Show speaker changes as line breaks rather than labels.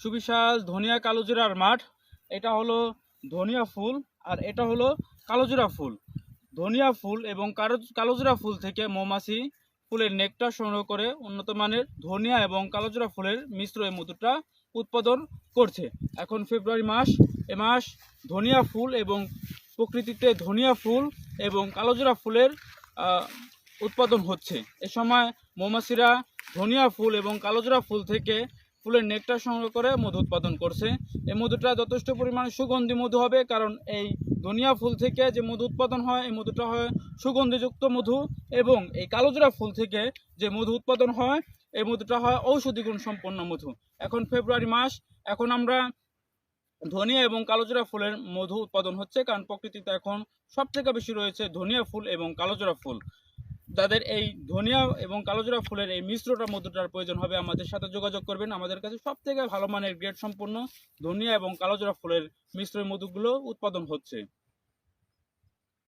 সুবিশাল ধনিয়া কালোজিরার মাঠ। এটা হলো ধনিয়া ফুল আর এটা হলো কালোজিরা ফুল। ধনিয়া ফুল এবং কালোজিরা ফুল থেকে মৌমাছি ফুলের নেকটার সংগ্রহ করে উন্নত মানের ধনিয়া এবং কালোজিরা ফুলের মিশ্র এই মধুটা উৎপাদন করছে। এখন ফেব্রুয়ারি মাস, এ মাস ধনিয়া ফুল এবং প্রকৃতিতে ধনিয়া ফুল এবং কালোজিরা ফুলের উৎপাদন হচ্ছে। এ সময় মৌমাছিরা ধনিয়া ফুল এবং কালোজিরা ফুল থেকে ফুলের নেকটার সংগ্রহ করে মধু উৎপাদন করছে। এই মধুটা যথেষ্ট পরিমাণে সুগন্ধি মধু হবে, কারণ এই ধনিয়া ফুল থেকে যে মধু উৎপাদন হয় এই মধুটা হয় সুগন্ধিযুক্ত মধু, এবং এই কালোজিরা ফুল থেকে যে মধু উৎপাদন হয় এই মধুটা হয় ঔষধি গুণ সম্পন্ন মধু। এখন ফেব্রুয়ারি মাস, এখন আমরা ধনিয়া এবং কালোজিরা ফুলের মধু উৎপাদন হচ্ছে, কারণ প্রকৃতিতে এখন সবথেকে বেশি রয়েছে ধনিয়া ফুল এবং কালোজিরা ফুল। যাদের এই ধনিয়া এবং কালোজিরা ফুলের এই মিশ্রটা মধুটার প্রয়োজন হবে আমাদের সাথে যোগাযোগ করবেন। আমাদের কাছে সবথেকে ভালো মানের গ্রেড সম্পন্ন ধনিয়া এবং কালোজিরা ফুলের মিশ্র মধুগুলো উৎপাদন হচ্ছে।